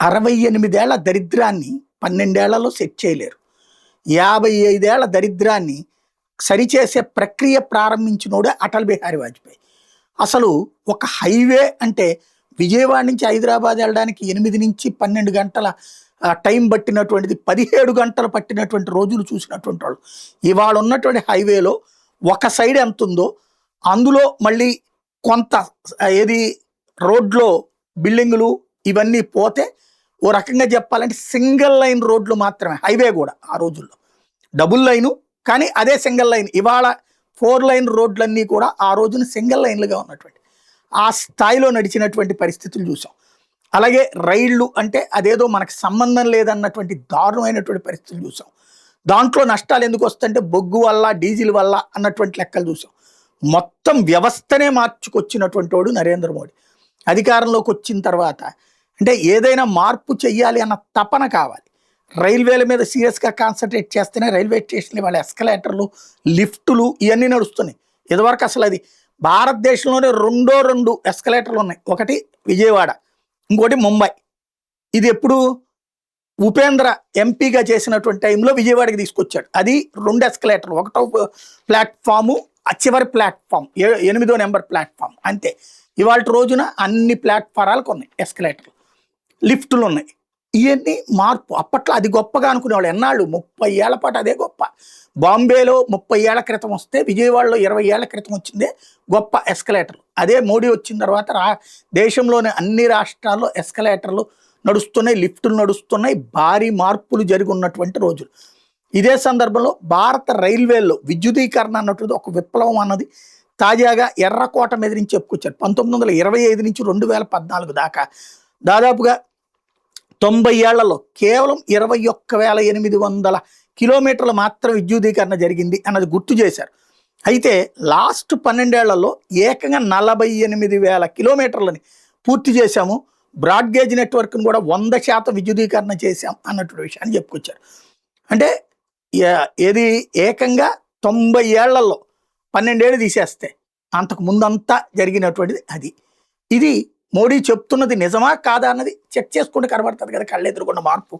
68 ఏళ్ల దరిద్రాన్ని 12 ఏళ్లలో సెట్ చేయలేరు. 55 ఏళ్ల దరిద్రాన్ని సరిచేసే ప్రక్రియ ప్రారంభించినోడే అటల్ బిహారీ వాజ్పేయి. అసలు ఒక హైవే అంటే విజయవాడ నుంచి హైదరాబాద్ వెళ్ళడానికి 8 నుంచి 12 గంటల టైం పట్టినటువంటిది 17 గంటలు పట్టినటువంటి రోజులు చూసినటువంటి వాళ్ళు. ఇవాళ ఉన్నటువంటి హైవేలో ఒక సైడ్ ఎంత ఉందో అందులో మళ్ళీ కొంత ఏది రోడ్లో బిల్డింగులు ఇవన్నీ పోతే ఓ రకంగా చెప్పాలంటే సింగిల్ లైన్ రోడ్లు మాత్రమే. హైవే కూడా ఆ రోజుల్లో డబుల్ లైను, కానీ అదే సింగిల్ లైన్. ఇవాళ 4 లైన్ రోడ్లన్నీ కూడా ఆ రోజున సింగిల్ లైన్లుగా ఉన్నటువంటి ఆ స్థాయిలో నడిచినటువంటి పరిస్థితులు చూసాం. అలాగే రైళ్లు అంటే అదేదో మనకు సంబంధం లేదన్నటువంటి దారుణమైనటువంటి పరిస్థితులు చూసాం. దాంట్లో నష్టాలు ఎందుకు వస్తుంటే బొగ్గు వల్ల డీజిల్ వల్ల అన్నటువంటి లెక్కలు చూసాం. మొత్తం వ్యవస్థనే మార్చుకొచ్చినటువంటి వాడు నరేంద్ర మోడీ. అధికారంలోకి వచ్చిన తర్వాత అంటే ఏదైనా మార్పు చెయ్యాలి అన్న తపన కావాలి. రైల్వేల మీద సీరియస్గా కాన్సన్ట్రేట్ చేస్తేనే రైల్వే స్టేషన్లు వాళ్ళ ఎస్కలేటర్లు, లిఫ్టులు ఇవన్నీ నడుస్తున్నాయి. ఇదివరకు అసలు అది భారతదేశంలోనే 2 ఎస్కలేటర్లు ఉన్నాయి. ఒకటి విజయవాడ, ఇంకోటి ముంబై. ఇది ఎప్పుడు ఉపేంద్ర ఎంపీగా చేసినటువంటి టైంలో విజయవాడకి తీసుకొచ్చాడు. అది 2 ఎస్కలేటర్లు, ఒకటో ప్లాట్ఫాము, చివరి ప్లాట్ఫామ్ 8వ నెంబర్ ప్లాట్ఫామ్ అంతే. ఇవాళ రోజున అన్ని ప్లాట్ఫారాలకు ఉన్నాయి ఎస్కలేటర్లు, లిఫ్టులు ఉన్నాయి. ఇవన్నీ మార్పు. అప్పట్లో అది గొప్పగా అనుకునేవాళ్ళు. ఎన్నాళ్ళు 30 ఏళ్ల పాటు అదే గొప్ప. బాంబేలో 30 ఏళ్ల క్రితం వస్తే విజయవాడలో 20 ఏళ్ల క్రితం వచ్చిందే గొప్ప ఎస్కలేటర్లు. అదే మోడీ వచ్చిన తర్వాత దేశంలోని అన్ని రాష్ట్రాల్లో ఎస్కలేటర్లు నడుస్తున్నాయి, లిఫ్టులు నడుస్తున్నాయి. భారీ మార్పులు జరిగి ఉన్నటువంటి రోజులు. ఇదే సందర్భంలో భారత రైల్వేల్లో విద్యుదీకరణ అన్నటువంటి ఒక విప్లవం అన్నది తాజాగా ఎర్రకోట మీద నుంచి చెప్పుకొచ్చారు. 1925 నుంచి 2014 దాకా దాదాపుగా 90 ఏళ్లలో కేవలం 21,800 కిలోమీటర్లు మాత్రం విద్యుదీకరణ జరిగింది అన్నది గుర్తు చేశారు. అయితే లాస్ట్ 12 ఏళ్లలో ఏకంగా 48,000 కిలోమీటర్లని పూర్తి చేశాము. బ్రాడ్గేజ్ నెట్వర్క్ను కూడా 100% విద్యుదీకరణ చేశాం అన్నటువంటి విషయాన్ని చెప్పుకొచ్చారు. అంటే ఏది ఏకంగా 90 ఏళ్లలో 12 ఏళ్ళు తీసేస్తే అంతకు ముందంతా జరిగినటువంటిది అది. ఇది మోడీ చెప్తున్నది నిజమా కాదా అన్నది చెక్ చేసుకుంటే కనబడుతుంది కదా కళ్ళెదురుగున్న మార్పు.